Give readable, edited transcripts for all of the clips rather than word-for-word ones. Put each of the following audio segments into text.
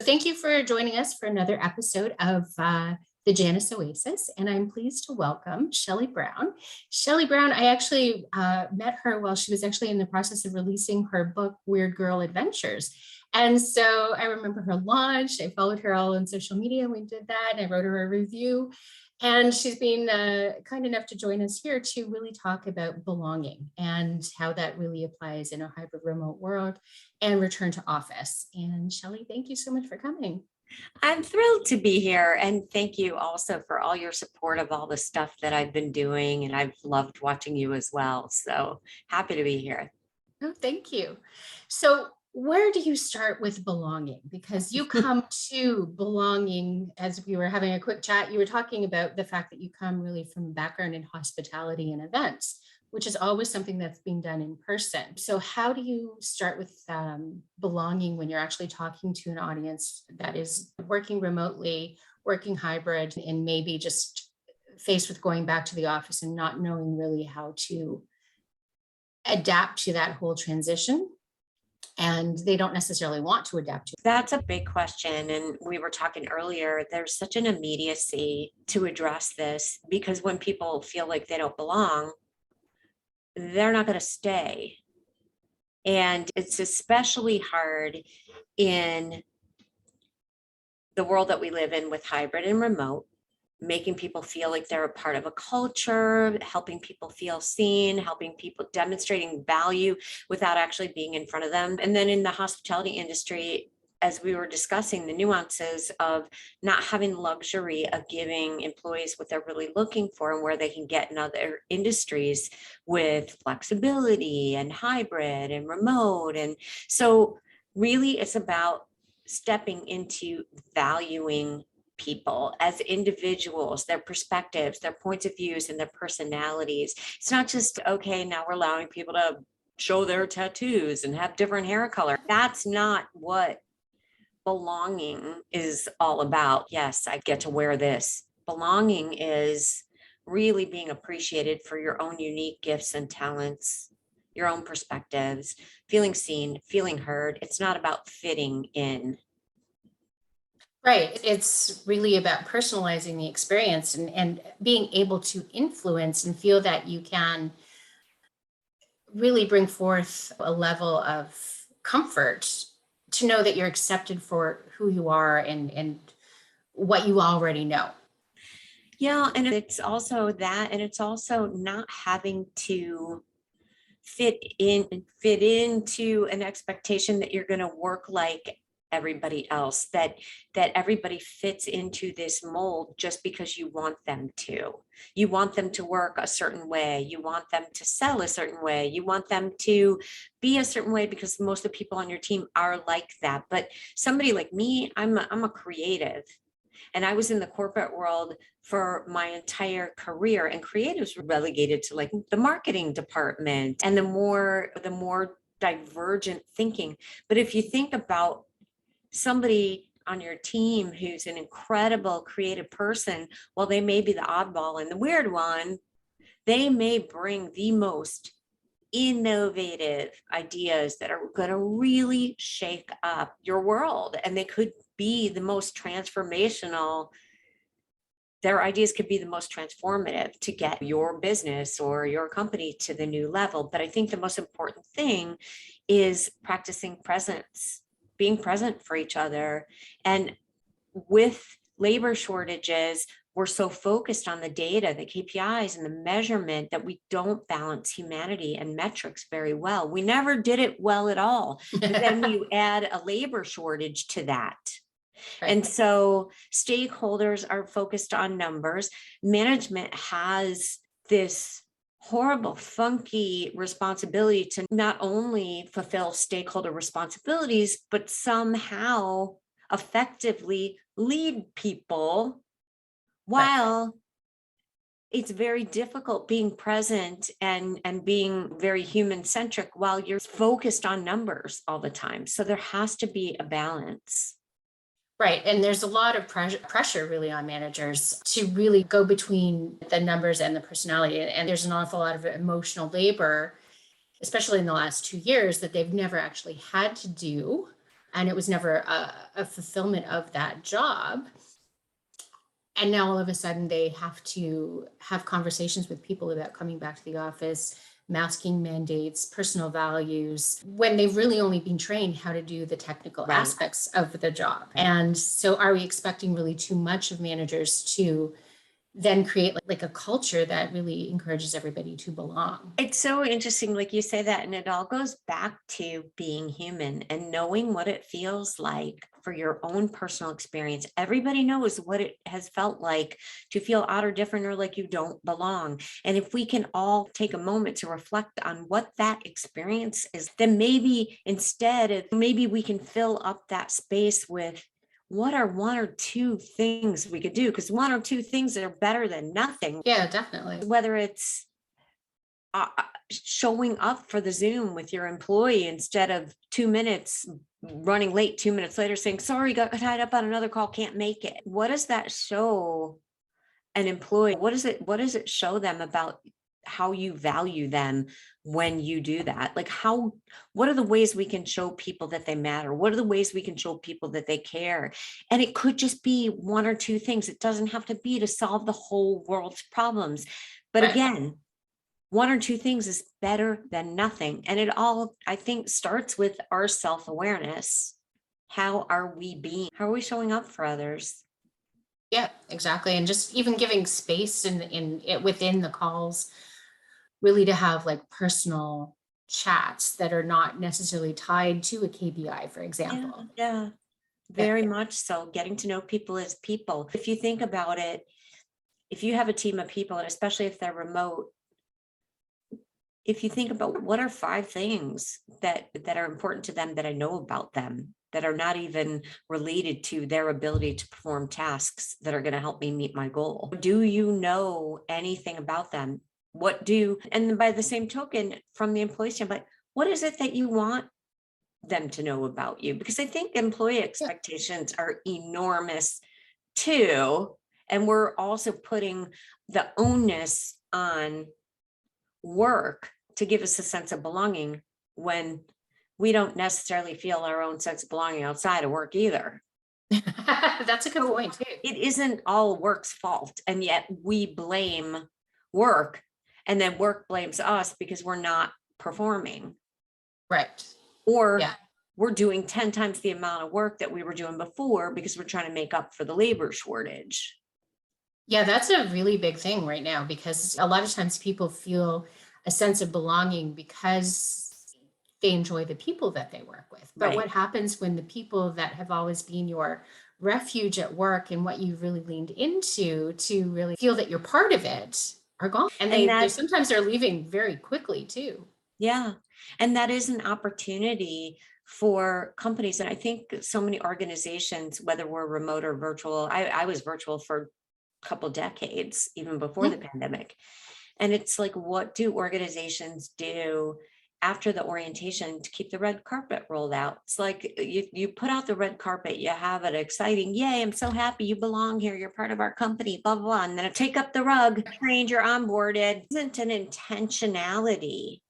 Thank you for joining us for another episode of the Janus Oasis, and I'm pleased to welcome Shelley Brown. Shelley Brown, I actually met her while she was actually in the process of releasing her book, Weird Girl Adventures. And so I remember her launch. I followed her all on social media. We did that, and I wrote her a review. And she's been kind enough to join us here to really talk about belonging and how that really applies in a hybrid remote world and return to office. And Shelley, thank you so much for coming. I'm thrilled to be here. And thank you also for all your support of all the stuff that I've been doing. And I've loved watching you as well. So happy to be here. Oh, thank you. So where do you start with belonging? Because you come to belonging, as we were having a quick chat, you were talking about the fact that you come really from a background in hospitality and events, which is always something that's being done in person. So how do you start with belonging when you're actually talking to an audience that is working remotely, working hybrid, and maybe just faced with going back to the office and not knowing really how to adapt to that whole transition? And they don't necessarily want to adapt to it. That's a big question. And we were talking earlier, there's such an immediacy to address this because when people feel like they don't belong, they're not going to stay. And it's especially hard in the world that we live in with hybrid and remote, making people feel like they're a part of a culture, helping people feel seen, helping people demonstrating value without actually being in front of them. And then in the hospitality industry, as we were discussing the nuances of not having luxury of giving employees what they're really looking for and where they can get in other industries with flexibility and hybrid and remote. And so really it's about stepping into valuing people as individuals, their perspectives, their points of views, and their personalities. It's not just, okay, now we're allowing people to show their tattoos and have different hair color. That's not what belonging is all about. Yes, I get to wear this. Belonging is really being appreciated for your own unique gifts and talents, your own perspectives, feeling seen, feeling heard. It's not about fitting in. Right. It's really about personalizing the experience and being able to influence and feel that you can really bring forth a level of comfort to know that you're accepted for who you are and what you already know. Yeah, and it's also that, and it's also not having to fit into an expectation that you're going to work like everybody else, that everybody fits into this mold just because you want them to. You want them to work a certain way. You want them to sell a certain way. You want them to be a certain way because most of the people on your team are like that. But somebody like me, I'm a creative. And I was in the corporate world for my entire career, and creatives were relegated to like the marketing department and the more divergent thinking. But if you think about somebody on your team who's an incredible creative person, while they may be the oddball and the weird one, they may bring the most innovative ideas that are going to really shake up your world, and they could be the most transformational. Their ideas could be the most transformative to get your business or your company to the new level. But I think the most important thing is practicing presence, being present for each other. And with labor shortages, we're so focused on the data, the KPIs and the measurement that we don't balance humanity and metrics very well. We never did it well at all. But then you add a labor shortage to that. Right. And so stakeholders are focused on numbers. Management has this horrible, funky responsibility to not only fulfill stakeholder responsibilities, but somehow effectively lead people while it's very difficult being present and being very human centric while you're focused on numbers all the time. So there has to be a balance. Right. And there's a lot of pressure really on managers to really go between the numbers and the personality. And there's an awful lot of emotional labor, especially in the last 2 years, that they've never actually had to do and it was never a fulfillment of that job. And now all of a sudden they have to have conversations with people about coming back to the office, masking mandates, personal values, when they've really only been trained how to do the technical Right. aspects of the job. And so are we expecting really too much of managers to then create like a culture that really encourages everybody to belong? It's so interesting, like you say that, and it all goes back to being human and knowing what it feels like for your own personal experience. Everybody knows what it has felt like to feel odd or different or like you don't belong. And if we can all take a moment to reflect on what that experience is, then maybe instead of, maybe we can fill up that space with what are one or two things we could do? Because one or two things are better than nothing. Yeah, definitely. Whether it's showing up for the Zoom with your employee instead of 2 minutes, running late 2 minutes later saying, sorry, got tied up on another call, can't make it. What does that show an employee? What does it show them about how you value them when you do that? Like what are the ways we can show people that they matter? What are the ways we can show people that they care? And it could just be one or two things. It doesn't have to be to solve the whole world's problems. But Right. again, one or two things is better than nothing. And it all, I think, starts with our self-awareness. How are we being? How are we showing up for others? Yeah, exactly. And just even giving space in it within the calls, really to have like personal chats that are not necessarily tied to a KPI, for example. Yeah, very much so. Getting to know people as people. If you think about it, if you have a team of people, and especially if they're remote, if you think about what are 5 things that are important to them that I know about them, that are not even related to their ability to perform tasks that are going to help me meet my goal. Do you know anything about them? And then by the same token, from the employee standpoint, what is it that you want them to know about you? Because I think employee expectations are enormous too. And we're also putting the onus on work to give us a sense of belonging when we don't necessarily feel our own sense of belonging outside of work either. That's a good So point too. it isn't all work's fault, and yet we blame work, and then work blames us because we're not performing, Right. or Yeah. we're doing 10 times the amount of work that we were doing before because we're trying to make up for the labor shortage. Yeah, that's a really big thing right now, because a lot of times people feel a sense of belonging because they enjoy the people that they work with. But what Right. happens when the people that have always been your refuge at work and what you've really leaned into to really feel that you're part of it are gone? And And they that, sometimes are leaving very quickly too. yeah, and that is an opportunity for companies. And I think so many organizations, whether we're remote or virtual, I was virtual for a couple decades, even before the Mhm. pandemic. And it's like, what do organizations do after the orientation to keep the red carpet rolled out? It's like you put out the red carpet, you have it exciting. Yay, I'm so happy you belong here. You're part of our company, blah, blah, blah. And then I take up the rug, trained, you're onboarded. Isn't an intentionality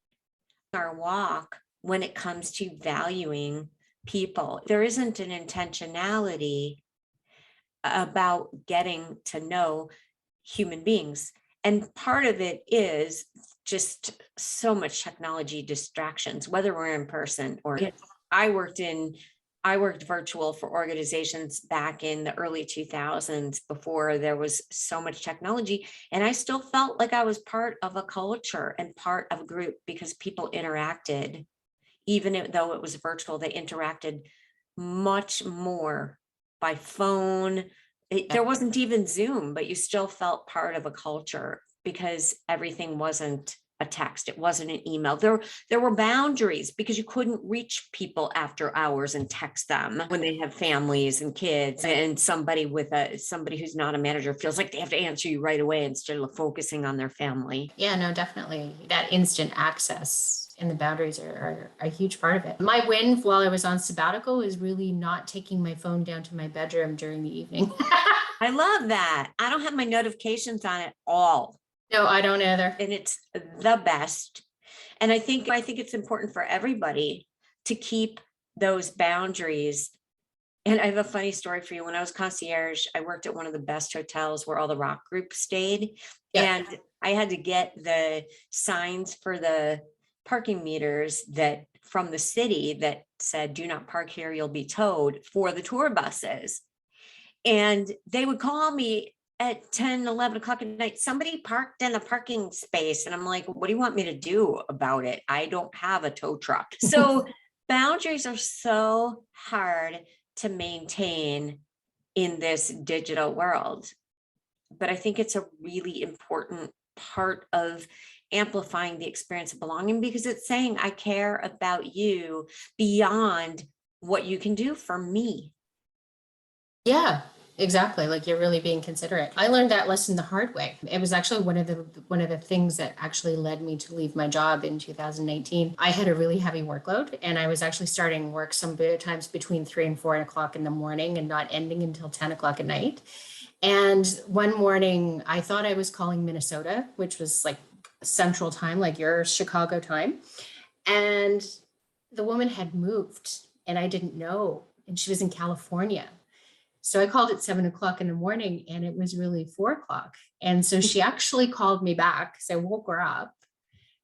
our walk when it comes to valuing people? There isn't an intentionality about getting to know human beings. And part of it is just so much technology distractions, whether we're in person or I worked virtual for organizations back in the early 2000s before there was so much technology. And I still felt like I was part of a culture and part of a group because people interacted, even though it was virtual, they interacted much more by phone. There wasn't even Zoom, but you still felt part of a culture because everything wasn't a text. It wasn't an email. There were boundaries because you couldn't reach people after hours and text them when they have families and kids, and somebody who's not a manager feels like they have to answer you right away instead of focusing on their family. Yeah, no, definitely. That instant access and the boundaries are a huge part of it. My win while I was on sabbatical is really not taking my phone down to my bedroom during the evening. I love that. I don't have my notifications on at all. No, I don't either. And it's the best. And I think it's important for everybody to keep those boundaries. And I have a funny story for you. When I was concierge, I worked at one of the best hotels where all the rock groups stayed. Yeah. And I had to get the signs for the parking meters that from the city that said, do not park here, you'll be towed, for the tour buses. And they would call me at 10, 11 o'clock at night, somebody parked in a parking space. And I'm like, what do you want me to do about it? I don't have a tow truck. So boundaries are so hard to maintain in this digital world. But I think it's a really important part of amplifying the experience of belonging, because it's saying, I care about you beyond what you can do for me. Yeah, exactly. Like you're really being considerate. I learned that lesson the hard way. It was actually one of the things that actually led me to leave my job in 2019. I had a really heavy workload, and I was actually starting work sometimes between 3 and 4 o'clock in the morning and not ending until 10 o'clock at night. And one morning I thought I was calling Minnesota, which was like central time, like your Chicago time. And the woman had moved and I didn't know. And she was in California. So I called at 7 o'clock in the morning and it was really 4 o'clock. And so she actually called me back because I woke her up.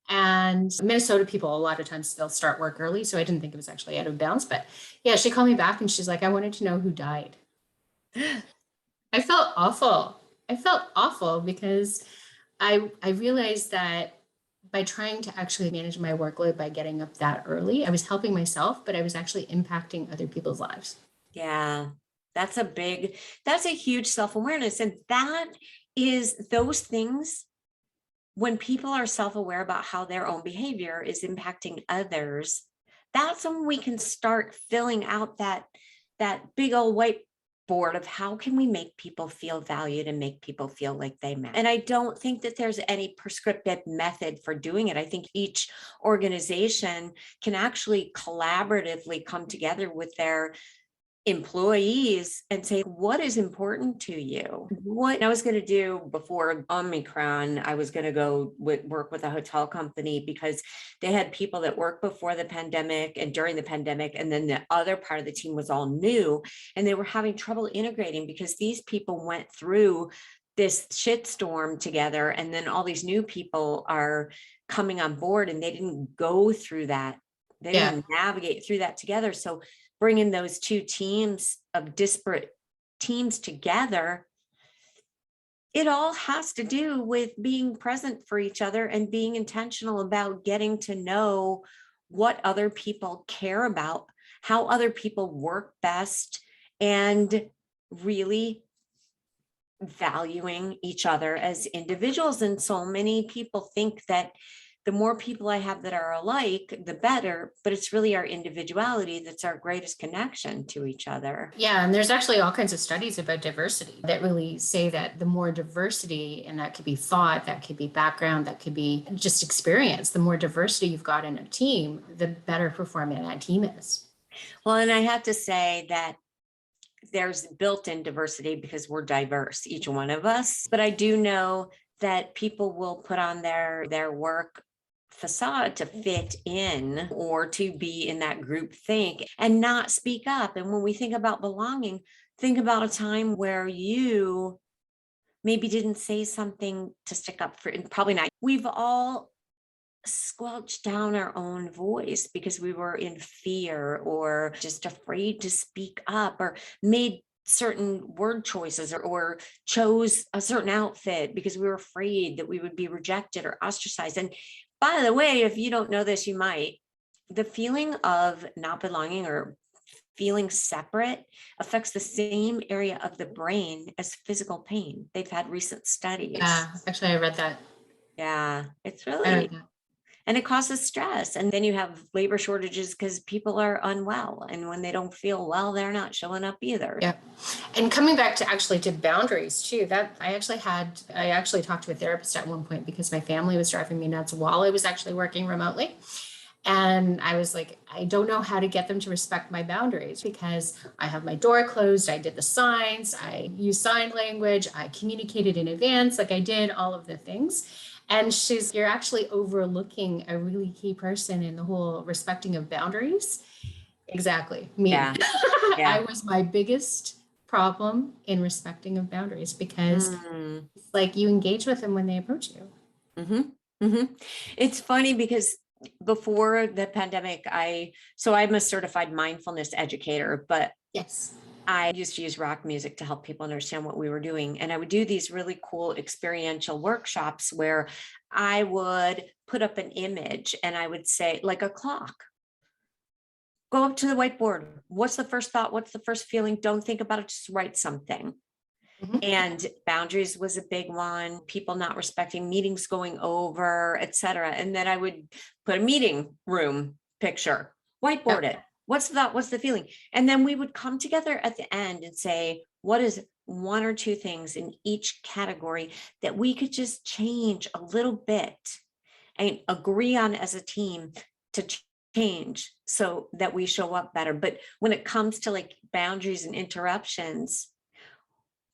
And Minnesota people, a lot of times they'll start work early. So I didn't think it was actually out of bounds. But yeah, she called me back and she's like, I wanted to know who died. I felt awful. I felt awful because I realized that by trying to actually manage my workload by getting up that early, I was helping myself, but I was actually impacting other people's lives. Yeah, that's a huge self-awareness. And that is those things, when people are self-aware about how their own behavior is impacting others, that's when we can start filling out that big old whiteboard of how can we make people feel valued and make people feel like they matter. And I don't think that there's any prescriptive method for doing it. I think each organization can actually collaboratively come together with their employees and say, what is important to you? What I was going to do before Omicron, I was going to go work with a hotel company because they had people that worked before the pandemic and during the pandemic. And then the other part of the team was all new, and they were having trouble integrating because these people went through this shitstorm together. And then all these new people are coming on board and they didn't go through that. They didn't navigate through that together. So bringing those two teams of disparate teams together, it all has to do with being present for each other and being intentional about getting to know what other people care about, how other people work best, and really valuing each other as individuals. And so many people think that the more people I have that are alike, the better, but it's really our individuality that's our greatest connection to each other. Yeah, and there's actually all kinds of studies about diversity that really say that the more diversity, and that could be thought, that could be background, that could be just experience, the more diversity you've got in a team, the better performing that team is. Well, and I have to say that there's built-in diversity because we're diverse, each one of us. But I do know that people will put on their work facade to fit in or to be in that group think and not speak up. And when we think about belonging, think about a time where you maybe didn't say something to stick up for, and probably not. We've all squelched down our own voice because we were in fear or just afraid to speak up, or made certain word choices, or chose a certain outfit because we were afraid that we would be rejected or ostracized. And by the way, if you don't know this, you might. The feeling of not belonging or feeling separate affects the same area of the brain as physical pain. They've had recent studies. Yeah, actually, I read that. Yeah, it's I really, read that. and it causes stress. And then you have labor shortages because people are unwell. And when they don't feel well, they're not showing up either. Yeah. And coming back to actually to boundaries too, that I actually talked to a therapist at one point because my family was driving me nuts while I was actually working remotely. And I was like, I don't know how to get them to respect my boundaries because I have my door closed. I did the signs, I use sign language, I communicated in advance, like I did all of the things. And you're actually overlooking a really key person in the whole respecting of boundaries. Exactly. Me. Yeah. I Yeah. was my biggest problem in respecting of boundaries because Mm. it's like you engage with them when they approach you. It's funny because before the pandemic, I'm a certified mindfulness educator, but Yes. I used to use rock music to help people understand what we were doing. And I would do these really cool experiential workshops where I would put up an image and I would say, like a clock, go up to the whiteboard. What's the first thought? What's the first feeling? Don't think about it, just write something. Mhm. And boundaries was a big one, people not respecting meetings going over, et cetera. And then I would put a meeting room picture, whiteboard Yep. it. What's the thought? What's the feeling? And then we would come together at the end and say, what is one or two things in each category that we could just change a little bit and agree on as a team to change so that we show up better. But when it comes to like boundaries and interruptions,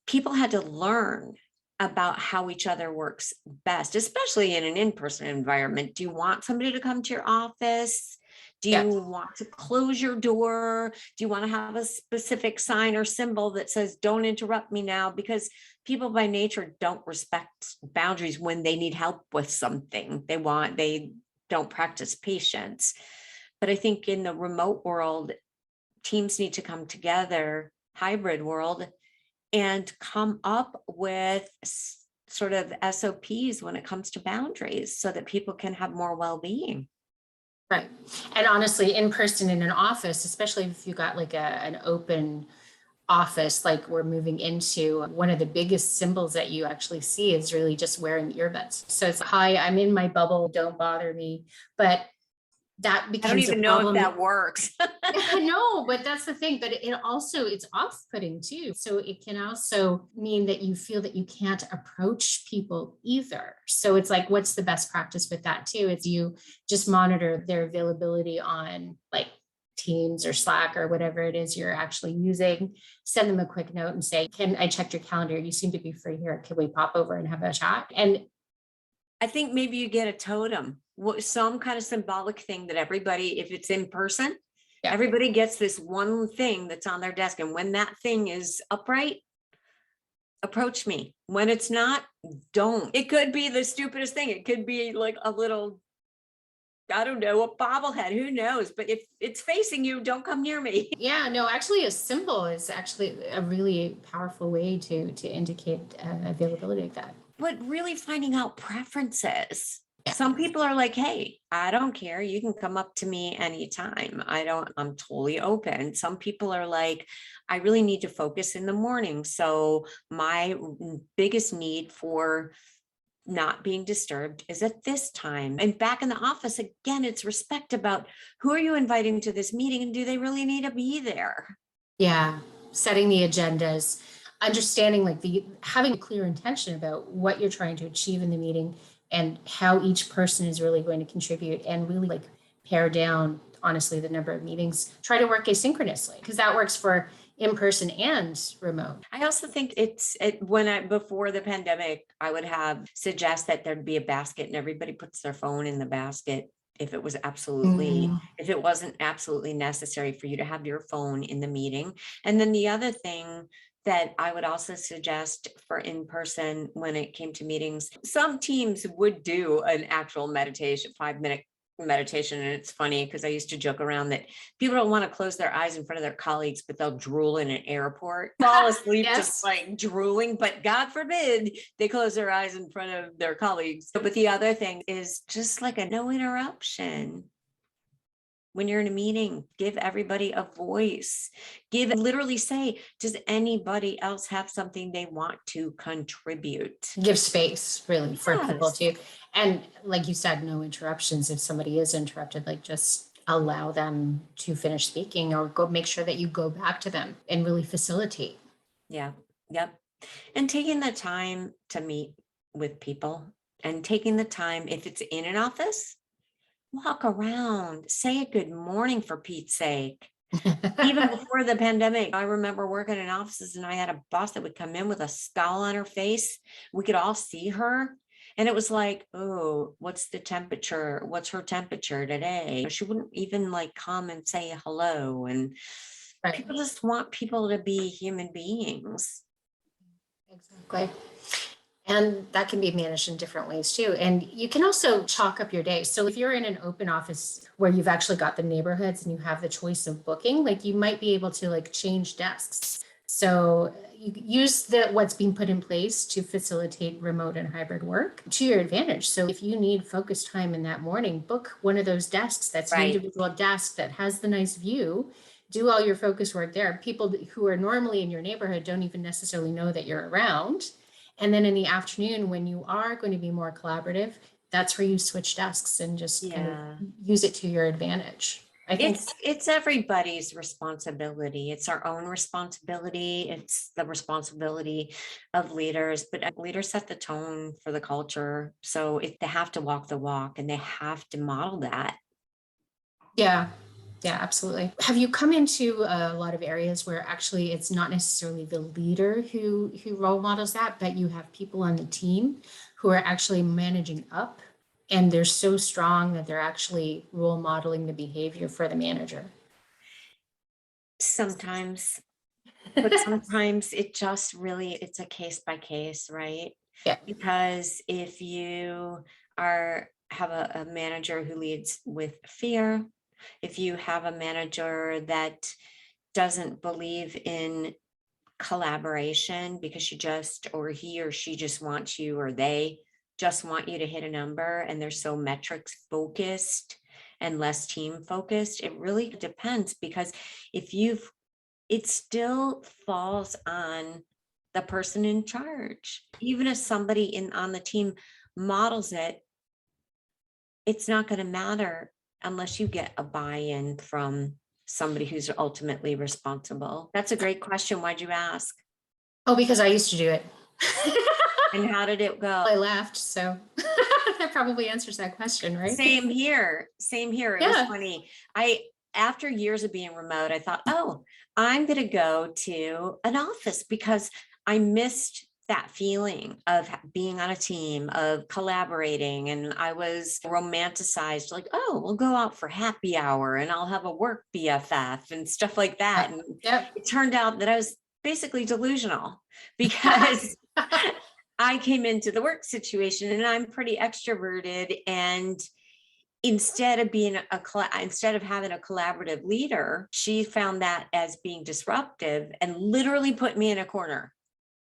people had to learn about how each other works best, especially in an in-person environment. Do you want somebody to come to your office? Do you Yep. want to close your door? Do you want to have a specific sign or symbol that says, don't interrupt me now? Because people by nature don't respect boundaries when they need help with something. They don't practice patience. But I think in the remote world, teams need to come together, hybrid world, and come up with sort of SOPs when it comes to boundaries so that people can have more well-being. Right. And honestly, in person in an office, especially if you got like an open office like we're moving into, one of the biggest symbols that you actually see is really just wearing earbuds. So it's, hi, I'm in my bubble, don't bother me. But that I don't becomes a even know if problem. that works. No, but that's the thing. But it also, it's off-putting too. So it can also mean that you feel that you can't approach people either. So it's like, what's the best practice with that too? Is you just monitor their availability on like Teams or Slack or whatever it is you're actually using. Send them a quick note and say, can I check your calendar? You seem to be free here. Can we pop over and have a chat? And I think maybe you get a totem, some kind of symbolic thing that everybody, if it's in person, yeah, everybody gets this one thing that's on their desk. And when that thing is upright, approach me. When it's not, don't. It could be the stupidest thing. It could be like a little, I don't know, a bobblehead, who knows? But if it's facing you, don't come near me. yeah, no, actually a symbol is actually a really powerful way to indicate availability like that. But really finding out preferences. Yeah. Some people are like, hey, I don't care. You can come up to me anytime. I'm totally open. Some people are like, I really need to focus in the morning. So my biggest need for not being disturbed is at this time. And back in the office, again, it's respect about who are you inviting to this meeting and do they really need to be there? Yeah, setting the agendas, understanding like the having a clear intention about what you're trying to achieve in the meeting and how each person is really going to contribute and really like pare down honestly the number of meetings. Try to work asynchronously because that works for in person and remote. I also think before the pandemic, I would have suggest that there'd be a basket and everybody puts their phone in the basket if it if it wasn't absolutely necessary for you to have your phone in the meeting. And then the other thing that I would also suggest for in person when it came to meetings, some teams would do an actual meditation, 5-minute meditation. And it's funny because I used to joke around that people don't want to close their eyes in front of their colleagues, but they'll drool in an airport, fall asleep Yes. just like drooling, but God forbid they close their eyes in front of their colleagues. But the other thing is just like a no interruption. When you're in a meeting, give everybody a voice. Literally say, does anybody else have something they want to contribute? Give space really for people Yes. to, and like you said, no interruptions. If somebody is interrupted, like just allow them to finish speaking or go make sure that you go back to them and really facilitate. Yeah. Yep. And taking the time to meet with people and taking the time, if it's in an office, walk around, say a good morning for Pete's sake. Even before the pandemic, I remember working in offices and I had a boss that would come in with a scowl on her face. We could all see her. And it was like, oh, what's the temperature? What's her temperature today? She wouldn't even like come and say hello. And Right. people just want people to be human beings. Exactly. And that can be managed in different ways too. And you can also chalk up your day. So if you're in an open office where you've actually got the neighborhoods and you have the choice of booking, like you might be able to like change desks. So you use what's being put in place to facilitate remote and hybrid work to your advantage. So if you need focus time in that morning, book one of those desks that's an Right. individual desk that has the nice view. Do all your focus work there. People who are normally in your neighborhood don't even necessarily know that you're around. And then in the afternoon, when you are going to be more collaborative, that's where you switch desks and just kind of Yeah. use it to your advantage. I think It's everybody's responsibility. It's our own responsibility. It's the responsibility of leaders, but leaders set the tone for the culture. So if they have to walk the walk and they have to model that. yeah. Yeah, absolutely. Have you come into a lot of areas where actually it's not necessarily the leader who role models that, but you have people on the team who are actually managing up and they're so strong that they're actually role modeling the behavior for the manager? Sometimes, but sometimes it just really, it's a case by case, right? Yeah. Because if you have a manager who leads with fear, if you have a manager that doesn't believe in collaboration because or he or she just wants you, or they just want you to hit a number, and they're so metrics focused and less team focused, it really depends. Because if you've it still falls on the person in charge. Even if somebody on the team models it, it's not going to matter unless you get a buy-in from somebody who's ultimately responsible. That's a great question. Why'd you ask? Oh, because I used to do it. And how did it go? I left, so that probably answers that question, right? Same here. Same here. It was Yeah. funny. After years of being remote, I thought, oh, I'm going to go to an office because I missed that feeling of being on a team, of collaborating. And I was romanticized, like, oh, we'll go out for happy hour and I'll have a work BFF and stuff like that. And Yep. it turned out that I was basically delusional because I came into the work situation and I'm pretty extroverted, and instead of having a collaborative leader, she found that as being disruptive and literally put me in a corner.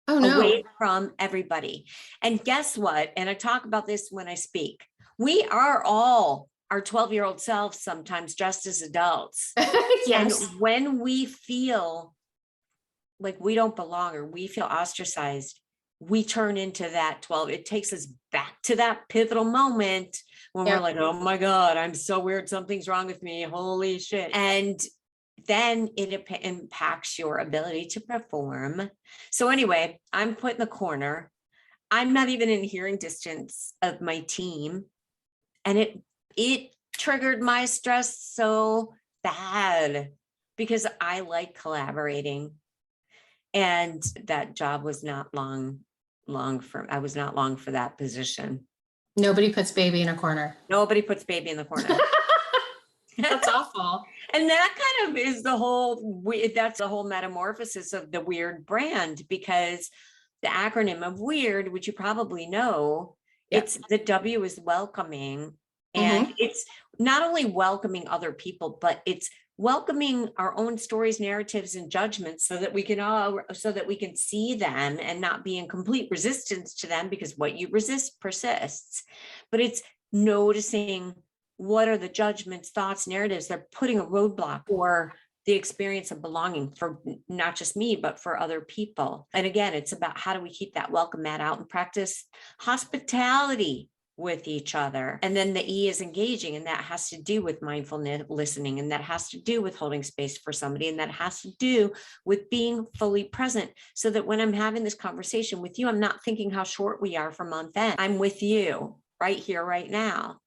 Oh Away no. from everybody. And guess what? And I talk about this when I speak. We are all our 12-year-old selves sometimes dressed as adults. Yes. And when we feel like we don't belong or we feel ostracized, we turn into that 12. It takes us back to that pivotal moment when we're like, oh my God, I'm so weird. Something's wrong with me. Holy shit. And then it impacts your ability to perform. So anyway, I'm put in the corner. I'm not even in hearing distance of my team. And it triggered my stress so bad because I like collaborating. And that job was not I was not long for that position. Nobody puts baby in a corner. Nobody puts baby in the corner. That's awful. And that kind of is that's the whole metamorphosis of the W.E.I.R.D brand, because the acronym of W.E.I.R.D, which you probably know, it's the W is welcoming. And it's not only welcoming other people, but it's welcoming our own stories, narratives, and judgments so that we can see them and not be in complete resistance to them, because what you resist persists. But it's noticing what are the judgments, thoughts, narratives that are putting a roadblock for the experience of belonging for not just me, but for other people. And again, it's about how do we keep that welcome mat out and practice hospitality with each other. And then the E is engaging, and that has to do with mindfulness listening, and that has to do with holding space for somebody, and that has to do with being fully present, so that when I'm having this conversation with you, I'm not thinking how short we are for month end. I'm with you right here, right now.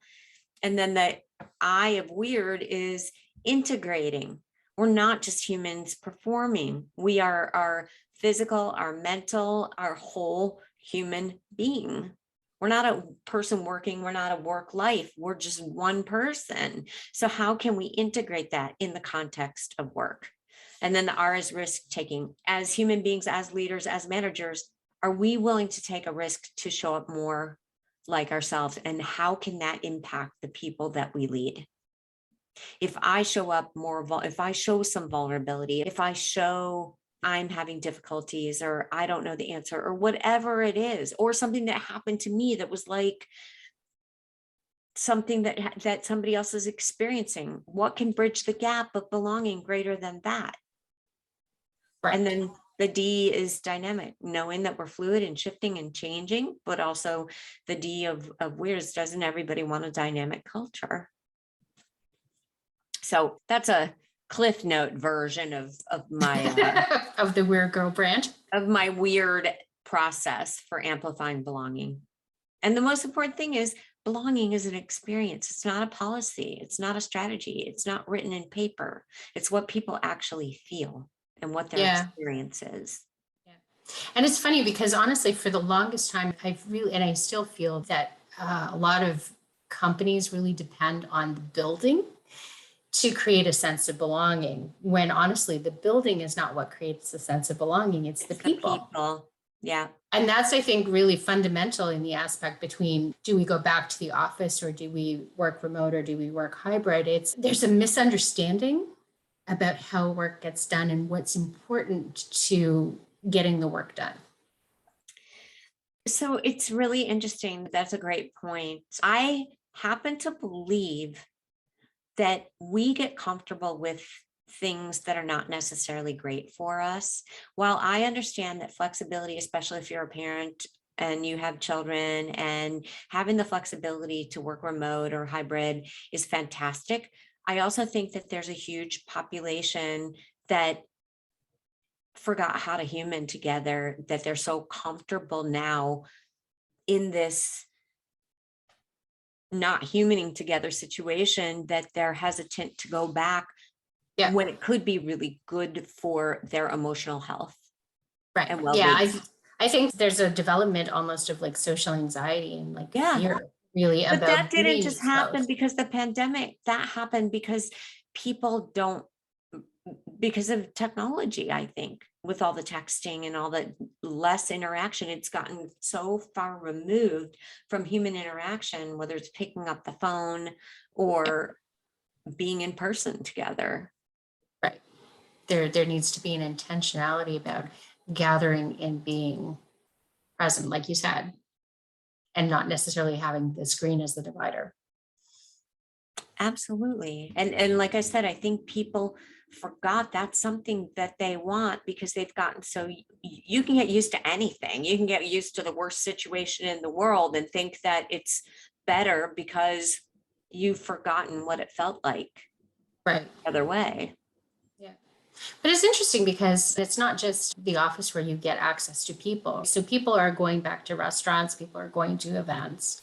And then the I of W.E.I.R.D is integrating. We're not just humans performing. We are our physical, our mental, our whole human being. We're not a person working. We're not a work life. We're just one person. So how can we integrate that in the context of work? And then the R is risk taking. As human beings, as leaders, as managers, are we willing to take a risk to show up more like ourselves? And how can that impact the people that we lead? If I show up more, if I show some vulnerability, if I show I'm having difficulties, or I don't know the answer, or whatever it is, or something that happened to me that was like something that somebody else is experiencing, what can bridge the gap of belonging greater than that? Right. And then the D is dynamic, knowing that we're fluid and shifting and changing, but also the D of W.E.I.R.D is, doesn't everybody want a dynamic culture? So that's a Cliff Note version of my of the Weird Girl brand. of my W.E.I.R.D process for amplifying belonging. And the most important thing is belonging is an experience. It's not a policy. It's not a strategy. It's not written in paper. It's what people actually feel and what their experience is. Yeah. And it's funny because honestly, for the longest time, and I still feel that a lot of companies really depend on the building to create a sense of belonging, when honestly, the building is not what creates the sense of belonging. It's the people. Yeah. And that's, I think, really fundamental in the aspect between, do we go back to the office, or do we work remote, or do we work hybrid? There's a misunderstanding about how work gets done and what's important to getting the work done. So it's really interesting. That's a great point. I happen to believe that we get comfortable with things that are not necessarily great for us. While I understand that flexibility, especially if you're a parent and you have children, and having the flexibility to work remote or hybrid is fantastic, I also think that there's a huge population that forgot how to human together, that they're so comfortable now in this not humaning together situation that they're hesitant to go back when it could be really good for their emotional health. Right. And well-being. I think there's a development almost of like social anxiety and like fear, really. But about that didn't being just happen exposed. because the pandemic. That happened because people don't, because of technology, I think, with all the texting and all the less interaction, it's gotten so far removed from human interaction, whether it's picking up the phone or being in person together. Right. There needs to be an intentionality about gathering and being present, like you said, and not necessarily having the screen as the divider. Absolutely. And like I said, I think people forgot that's something that they want, because they've gotten so, you can get used to anything. You can get used to the worst situation in the world and think that it's better because you've forgotten what it felt like. Right. The other way. Yeah. But it's interesting because it's not just the office where you get access to people. So people are going back to restaurants, people are going to events,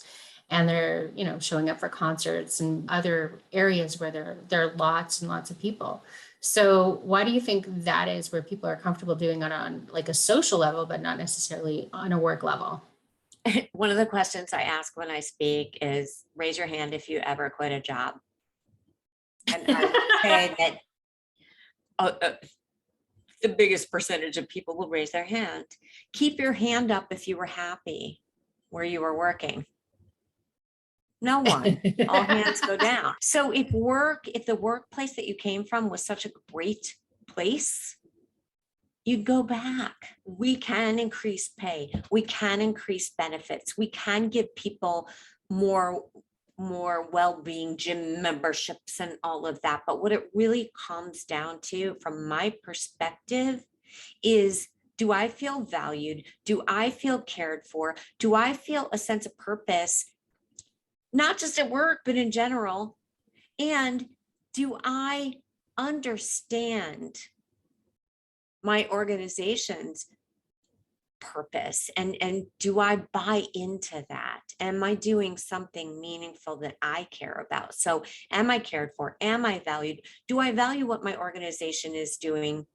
and they're, showing up for concerts and other areas where there are lots and lots of people. So why do you think that is, where people are comfortable doing it on like a social level, but not necessarily on a work level? One of the questions I ask when I speak is, raise your hand if you ever quit a job. And I would say that the biggest percentage of people will raise their hand. Keep your hand up if you were happy where you were working. No one. All hands go down. So if the workplace that you came from was such a great place, you'd go back. We can increase pay. We can increase benefits. We can give people more well-being, gym memberships and all of that. But what it really comes down to, from my perspective, is, do I feel valued? Do I feel cared for? Do I feel a sense of purpose, not just at work, but in general? And do I understand my organization's purpose, and do I buy into that? Am I doing something meaningful that I care about? So am I cared for? Am I valued? Do I value what my organization is doing?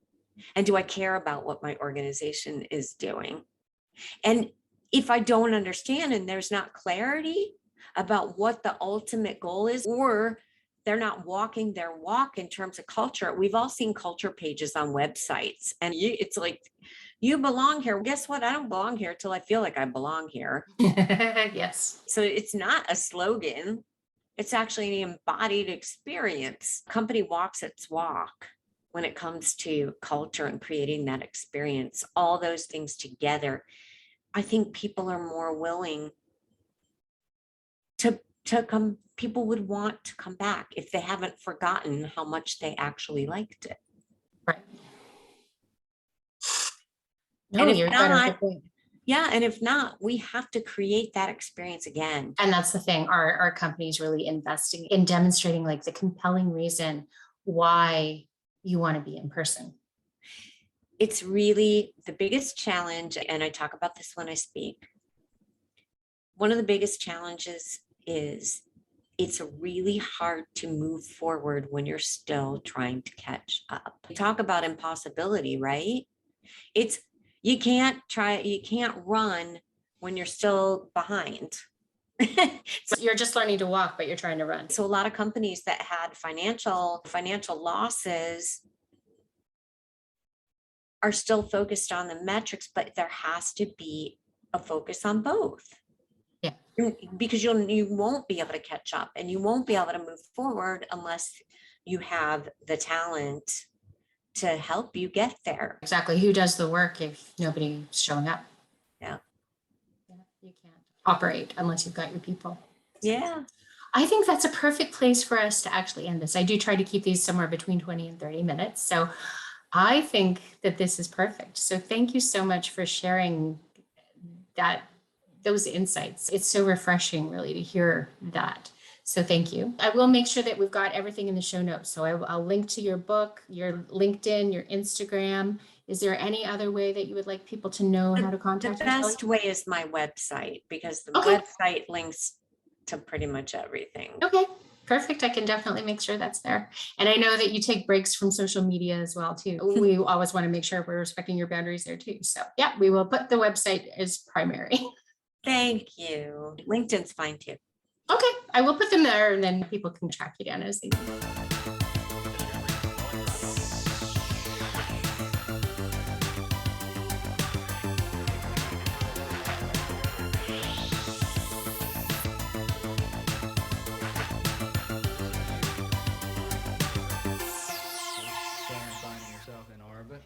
And do I care about what my organization is doing? And if I don't understand and there's not clarity about what the ultimate goal is, or they're not walking their walk in terms of culture. We've all seen culture pages on websites, and it's like, you belong here. Guess what? I don't belong here till I feel like I belong here. Yes. So it's not a slogan. It's actually an embodied experience. Company walks its walk when it comes to culture and creating that experience, all those things together. I think people are more willing to come, people would want to come back if they haven't forgotten how much they actually liked it. Right. And No, if you've got a not, good point. yeah, and if not, we have to create that experience again. And that's the thing, our company's really investing in demonstrating like the compelling reason why you want to be in person. It's really the biggest challenge, and I talk about this when I speak. One of the biggest challenges is it's really hard to move forward when you're still trying to catch up. Talk about impossibility, right? You can't run when you're still behind. You're just learning to walk, but you're trying to run. So a lot of companies that had financial losses are still focused on the metrics, but there has to be a focus on both. Yeah. Because you won't be able to catch up, and you won't be able to move forward unless you have the talent to help you get there. Exactly. Who does the work if nobody's showing up? Yeah. You can't operate unless you've got your people. Yeah. I think that's a perfect place for us to actually end this. I do try to keep these somewhere between 20 and 30 minutes. So I think that this is perfect. So thank you so much for sharing those insights. It's so refreshing really to hear that. So thank you. I will make sure that we've got everything in the show notes. So I'll link to your book, your LinkedIn, your Instagram. Is there any other way that you would like people to know how to contact The you? best way is my website, because the Okay. website links to pretty much everything. Okay, perfect. I can definitely make sure that's there. And I know that you take breaks from social media as well too. We always want to make sure we're respecting your boundaries there too. So yeah, we will put the website as primary. Thank you. LinkedIn's fine too. Okay, I will put them there and then people can track you down as they need. Finding yourself in orbit.